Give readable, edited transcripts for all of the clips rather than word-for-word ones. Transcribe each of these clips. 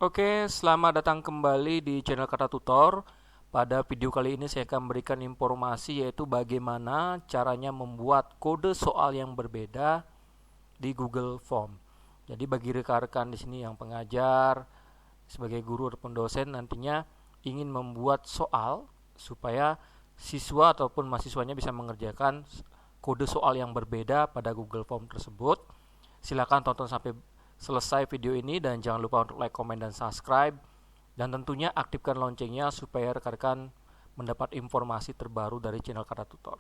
Oke, selamat datang kembali di channel Kata Tutor. Pada video kali ini saya akan memberikan informasi yaitu bagaimana caranya membuat kode soal yang berbeda di Google Form. Jadi bagi rekan-rekan di sini yang pengajar, sebagai guru ataupun dosen nantinya ingin membuat soal supaya siswa ataupun mahasiswanya bisa mengerjakan kode soal yang berbeda pada Google Form tersebut. Silakan tonton sampai selesai video ini dan jangan lupa untuk like, komen, dan subscribe. Dan tentunya aktifkan loncengnya supaya rekan-rekan mendapat informasi terbaru dari channel Kata Tutor.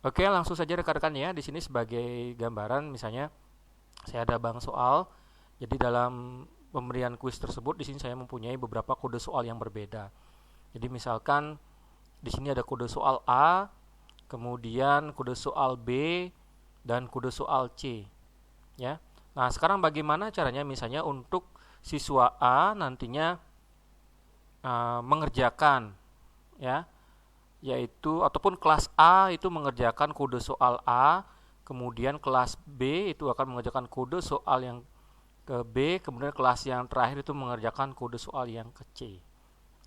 Oke, langsung saja rekan-rekan ya. Di sini sebagai gambaran misalnya saya ada bank soal. Jadi dalam pemberian kuis tersebut di sini saya mempunyai beberapa kode soal yang berbeda. Jadi misalkan di sini ada kode soal A, kemudian kode soal B, dan kode soal C. Ya. Nah, sekarang bagaimana caranya misalnya untuk siswa A nantinya mengerjakan ya, yaitu ataupun kelas A itu mengerjakan kode soal A, kemudian kelas B itu akan mengerjakan kode soal yang ke B, kemudian kelas yang terakhir itu mengerjakan kode soal yang ke C.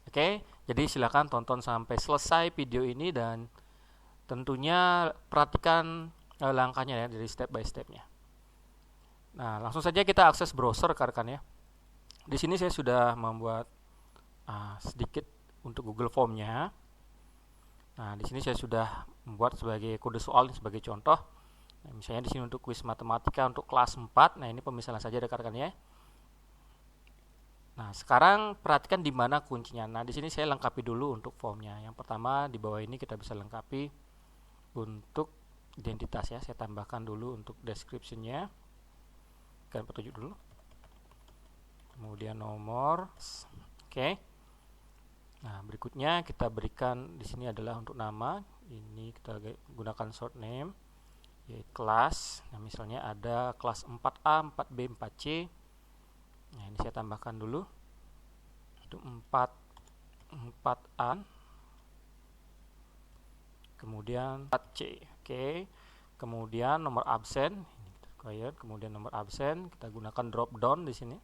Oke, jadi silakan tonton sampai selesai video ini dan tentunya perhatikan langkahnya ya dari step by stepnya. Nah, langsung saja kita akses browser rekan-rekan ya. Di sini saya sudah membuat sedikit untuk Google Form-nya. Nah, di sini saya sudah membuat sebagai kode soal sebagai contoh. Nah, misalnya di sini untuk kuis matematika untuk kelas 4. Nah, ini pemisalan saja rekan-rekan ya. Nah, sekarang perhatikan di mana kuncinya. Nah, di sini saya lengkapi dulu untuk formnya. Yang pertama di bawah ini kita bisa lengkapi untuk identitas ya. Saya tambahkan dulu untuk description-nya. Kan petunjuk dulu. Kemudian nomor. Oke. Nah, berikutnya kita berikan di sini adalah untuk nama. Ini kita gunakan short name yaitu kelas. Nah, misalnya ada kelas 4A, 4B, 4C. Nah, ini saya tambahkan dulu untuk 4A. Kemudian 4C. Oke. Kemudian nomor absen. Kemudian nomor absen kita gunakan drop down di sini.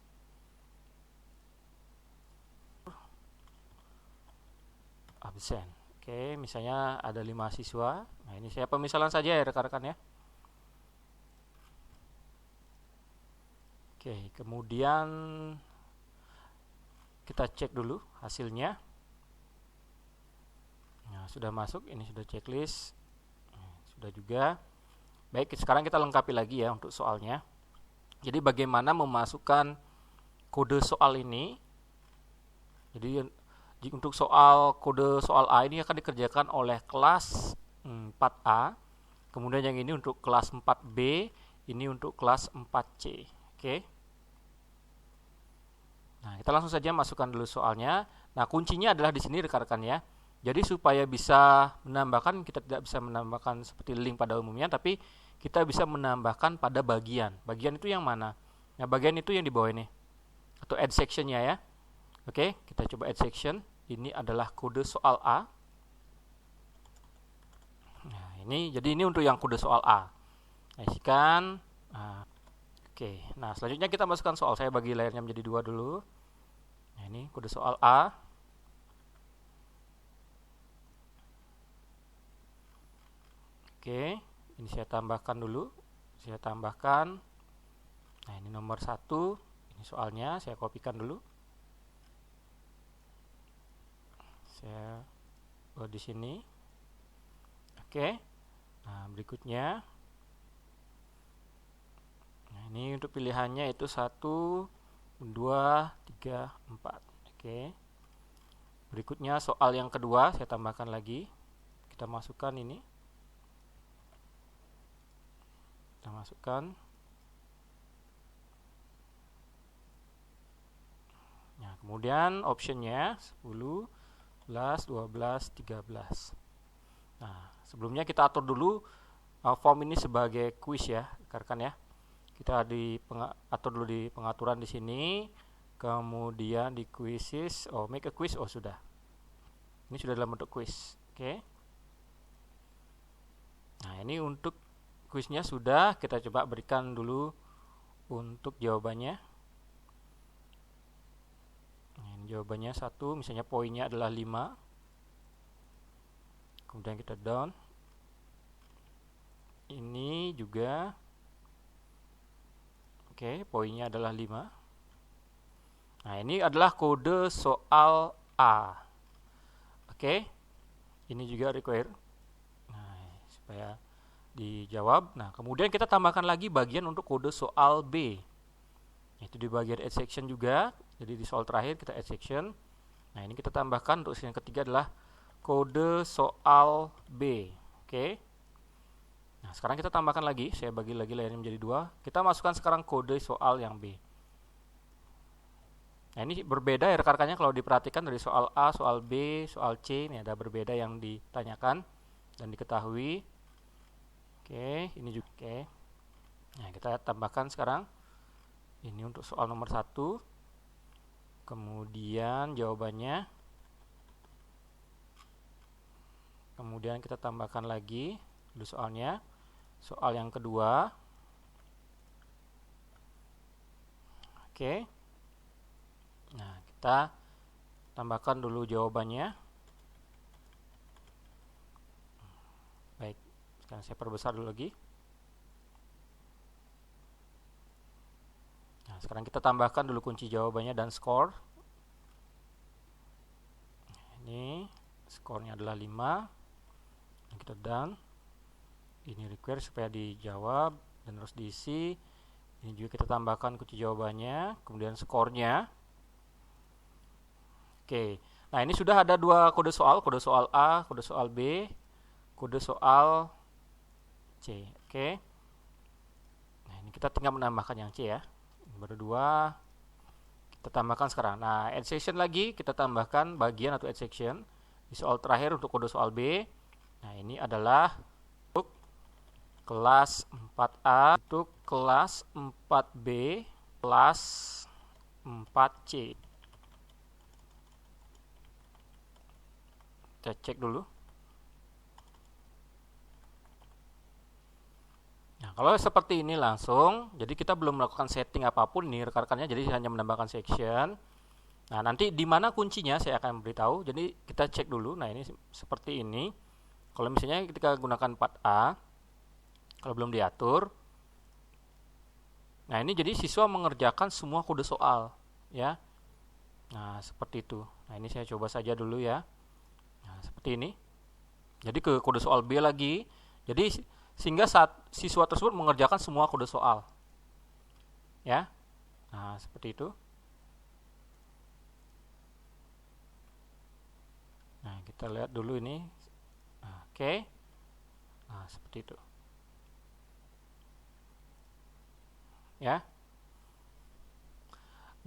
Absen. Oke, misalnya ada 5 siswa. Nah, ini saya pemisalan saja ya rekan-rekan ya. Oke, kemudian kita cek dulu hasilnya. Nah, sudah masuk, ini sudah checklist. Nah, sudah juga. Baik, sekarang kita lengkapi lagi ya untuk soalnya. Jadi bagaimana memasukkan kode soal ini. Jadi untuk soal kode soal A ini akan dikerjakan oleh kelas 4A. Kemudian yang ini untuk kelas 4B, ini untuk kelas 4C. Oke. Nah, kita langsung saja masukkan dulu soalnya. Nah, kuncinya adalah di sini rekan-rekan ya. Jadi supaya bisa menambahkan, kita tidak bisa menambahkan seperti link pada umumnya, tapi kita bisa menambahkan pada bagian. Bagian itu yang mana? Nah, bagian itu yang di bawah ini. Atau add section-nya ya. Oke, kita coba add section. Ini adalah kode soal A. Nah, jadi ini untuk yang kode soal A. Nah, isikan. Oke, nah selanjutnya kita masukkan soal. Saya bagi layarnya menjadi 2 dulu. Nah, ini kode soal A. Oke, ini saya tambahkan dulu. Saya tambahkan. Nah, ini nomor 1. Ini soalnya saya kopikan dulu. Saya buat di sini. Oke. Nah, berikutnya. Nah, ini untuk pilihannya itu 1, 2, 3, 4. Oke. Berikutnya soal yang kedua saya tambahkan lagi. Kita masukkan ini. Kita masukkan. Nah, kemudian optionnya 10, 11, 12, 13. Nah, sebelumnya kita atur dulu form ini sebagai quiz ya, rekan ya. Kita atur dulu di pengaturan di sini, kemudian di quizzes, make a quiz, sudah. Ini sudah dalam bentuk quiz. Oke. Nah, ini untuk kuisnya sudah, kita coba berikan dulu untuk jawabannya. jawabannya 1, misalnya poinnya adalah 5. Kemudian kita down. Ini juga oke, poinnya adalah 5. Nah, ini adalah kode soal A. Oke. Ini juga require. Nah, supaya dijawab. Nah, kemudian kita tambahkan lagi bagian untuk kode soal B. Itu di bagian add section juga. Jadi di soal terakhir kita add section. Nah, ini kita tambahkan untuk yang ketiga adalah kode soal B. Oke. Nah, sekarang kita tambahkan lagi, saya bagi lagi layarnya menjadi 2. Kita masukkan sekarang kode soal yang B. Nah, ini berbeda ya rekan-rekannya kalau diperhatikan dari soal A, soal B, soal C, ini ada berbeda yang ditanyakan dan diketahui. Oke, ini juga oke. Nah, kita tambahkan sekarang ini untuk soal nomor 1. Kemudian jawabannya. Kemudian kita tambahkan lagi di soalnya. Soal yang kedua. Oke. Nah, kita tambahkan dulu jawabannya. Baik, sekarang saya perbesar dulu lagi. Nah, sekarang kita tambahkan dulu kunci jawabannya dan skor. Ini skornya adalah 5. Kita done. Ini require supaya dijawab dan harus diisi. Ini juga kita tambahkan kunci jawabannya, kemudian skornya. Oke. Nah, ini sudah ada 2 kode soal A, kode soal B, kode soal C. Oke. Nah, ini kita tinggal menambahkan yang C ya. Ini baru 2. Kita tambahkan sekarang. Nah, add section lagi, kita tambahkan bagian atau add section di soal terakhir untuk kode soal B. Nah, ini adalah untuk kelas 4A, untuk kelas 4B, kelas 4C. Kita cek dulu. Nah, kalau seperti ini langsung, jadi kita belum melakukan setting apapun nih rekan-rekannya, jadi hanya menambahkan section. Nah, nanti di mana kuncinya saya akan beritahu. Jadi kita cek dulu. Nah, ini seperti ini. Kalau misalnya ketika gunakan 4A, kalau belum diatur, nah ini jadi siswa mengerjakan semua kode soal, ya. Nah, seperti itu. Nah, ini saya coba saja dulu ya. Nah, seperti ini. Jadi ke kode soal B lagi. Jadi sehingga saat siswa tersebut mengerjakan semua kode soal, ya. Nah, seperti itu. Nah, kita lihat dulu ini. Oke. Nah, seperti itu. Ya.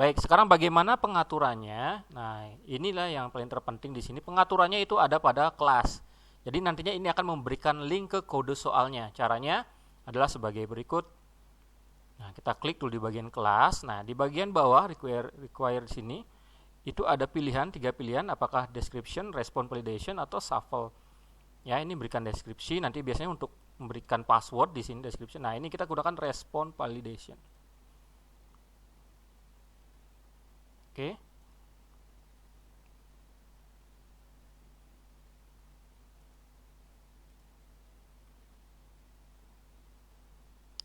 Baik, sekarang bagaimana pengaturannya? Nah, inilah yang paling terpenting di sini. Pengaturannya itu ada pada kelas. Jadi nantinya ini akan memberikan link ke kode soalnya. Caranya adalah sebagai berikut. Nah, kita klik dulu di bagian kelas. Nah, di bagian bawah require di sini itu ada pilihan, 3 pilihan, apakah description, response validation atau shuffle. Ya, ini berikan deskripsi, nanti biasanya untuk memberikan password di sini description. Nah, ini kita gunakan response validation. Oke.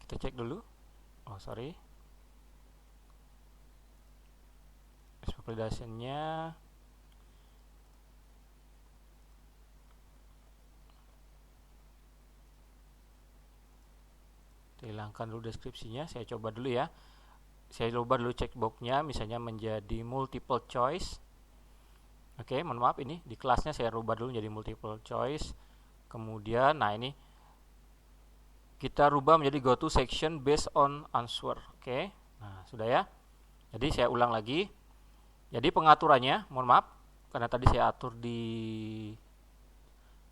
Kita cek dulu. Oh, sorry. Response validation-nya hilangkan dulu deskripsinya. Saya coba dulu ya. Saya coba dulu checkbox-nya misalnya menjadi multiple choice. Oke, mohon maaf, ini di kelasnya saya rubah dulu menjadi multiple choice. Kemudian, nah ini kita rubah menjadi go to section based on answer. Oke, nah sudah ya. Jadi saya ulang lagi. Jadi pengaturannya, mohon maaf, karena tadi saya atur di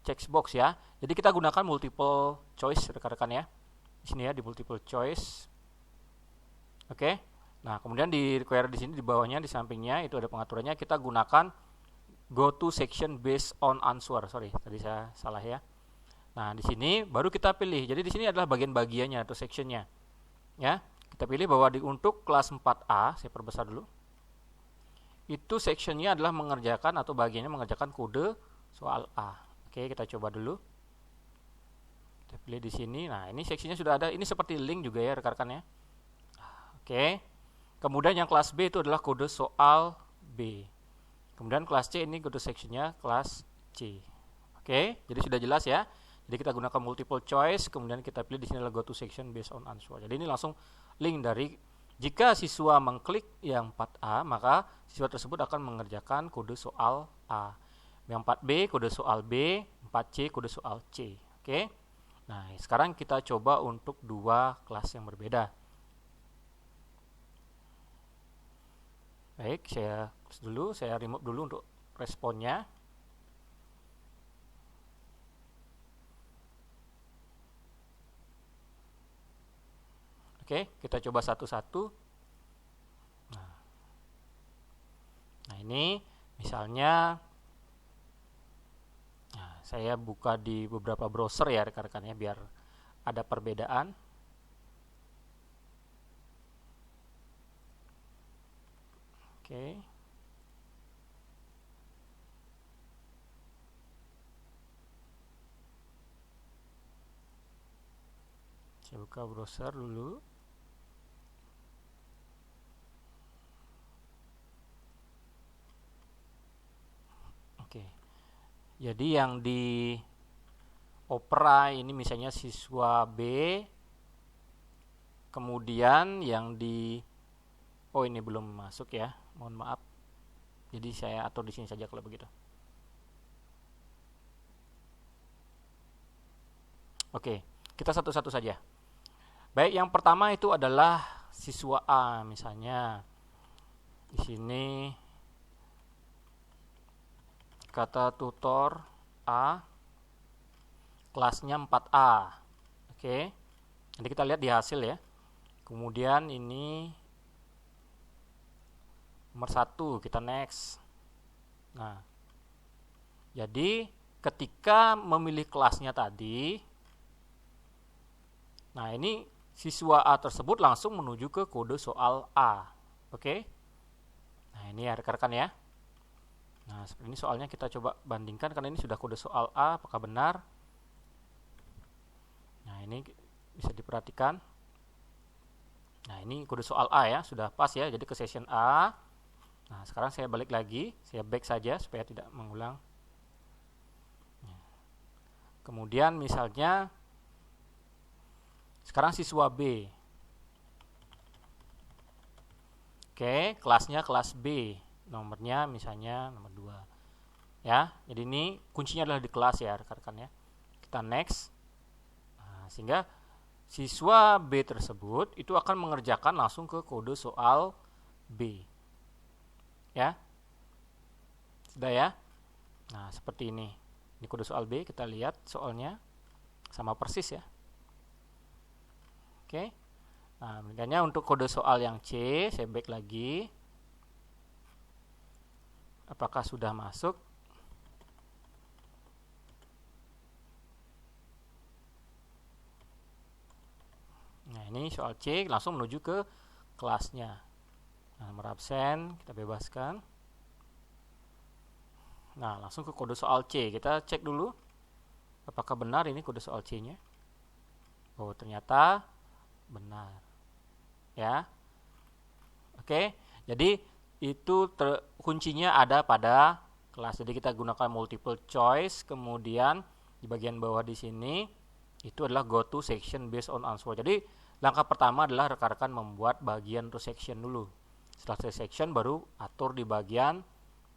checkbox ya. Jadi kita gunakan multiple choice rekan-rekan ya. Di sini ya di multiple choice. Oke. Nah, kemudian di require di sini di bawahnya di sampingnya itu ada pengaturannya, kita gunakan go to section based on answer. Sorry, tadi saya salah ya. Nah, di sini baru kita pilih. Jadi di sini adalah bagian-bagiannya atau sectionnya. Ya, kita pilih bahwa untuk kelas 4A, saya perbesar dulu. itu sectionnya adalah mengerjakan atau bagiannya mengerjakan kode soal A. Oke, kita coba dulu. Kita pilih di sini. Nah, ini sectionnya sudah ada. Ini seperti link juga ya rekan-rekan ya. Oke. Kemudian yang kelas B itu adalah kode soal B. Kemudian kelas C ini kode sectionnya kelas C. Oke, jadi sudah jelas ya. Jadi kita gunakan multiple choice, kemudian kita pilih di sini adalah go to section based on answer. Jadi ini langsung link dari jika siswa mengklik yang 4A, maka siswa tersebut akan mengerjakan kode soal A. Yang 4B kode soal B, 4C kode soal C. Oke. Nah, sekarang kita coba untuk dua kelas yang berbeda. Baik, saya remove dulu untuk responnya. Oke, kita coba satu-satu. Nah, ini misalnya saya buka di beberapa browser ya rekan-rekan ya, biar ada perbedaan. Oke. Saya buka browser dulu. Oke. Jadi yang di Opera ini misalnya siswa B, kemudian yang di ini belum masuk ya, mohon maaf. Jadi saya atur di sini saja kalau begitu. Oke, kita satu-satu saja. Baik, yang pertama itu adalah siswa A misalnya. Di sini kata tutor A, kelasnya 4A. Oke. Nanti kita lihat di hasil ya. Kemudian ini nomor 1, kita next. Nah, jadi ketika memilih kelasnya tadi, nah ini siswa A tersebut langsung menuju ke kode soal A. Oke. Nah, ini ya rekan-rekan ya. Nah, seperti ini soalnya kita coba bandingkan karena ini sudah kode soal A, apakah benar? Nah, ini bisa diperhatikan. Nah, ini kode soal A ya, sudah pas ya, jadi ke session A. Nah, sekarang saya balik lagi, saya back saja supaya tidak mengulang. Kemudian misalnya sekarang siswa B. Oke, kelasnya kelas B. Nomornya misalnya nomor 2. Ya, jadi ini kuncinya adalah di kelas ya rekan-rekan ya. Kita next. Nah, sehingga siswa B tersebut itu akan mengerjakan langsung ke kode soal B. Ya. Sudah ya? Nah, seperti ini. Ini kode soal B, kita lihat soalnya sama persis ya. Oke. Nah, kemudiannya untuk kode soal yang C, saya back lagi. Apakah sudah masuk? Nah, ini soal C langsung menuju ke kelasnya. Nah, nomor absen kita bebaskan. Nah, langsung ke kode soal C. Kita cek dulu apakah benar ini kode soal C-nya. Oh, ternyata benar. Ya. Oke. Jadi itu kuncinya ada pada kelas. Jadi kita gunakan multiple choice, kemudian di bagian bawah di sini itu adalah go to section based on answer. Jadi langkah pertama adalah rekan-rekan membuat bagian to section dulu. Setelah section baru atur di bagian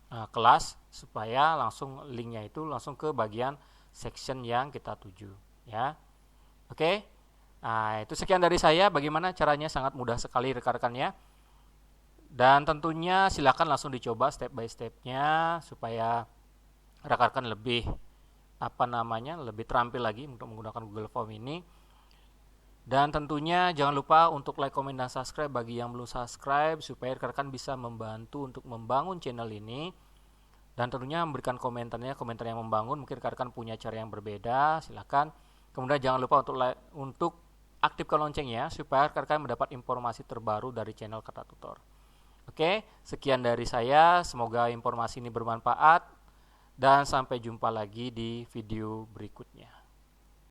kelas supaya langsung linknya itu langsung ke bagian section yang kita tuju. Ya, oke. Nah, itu sekian dari saya. Bagaimana caranya? Sangat mudah sekali rekan-rekannya. Dan tentunya silakan langsung dicoba step by stepnya supaya rekan-rekan lebih lebih terampil lagi untuk menggunakan Google Form ini. Dan tentunya jangan lupa untuk like, comment, dan subscribe bagi yang belum subscribe supaya rekan-rekan bisa membantu untuk membangun channel ini. Dan tentunya memberikan komentar yang membangun. Mungkin rekan-rekan punya cara yang berbeda, silakan. Kemudian jangan lupa untuk aktifkan loncengnya supaya rekan-rekan mendapat informasi terbaru dari channel Kata Tutor. Oke, sekian dari saya. Semoga informasi ini bermanfaat dan sampai jumpa lagi di video berikutnya.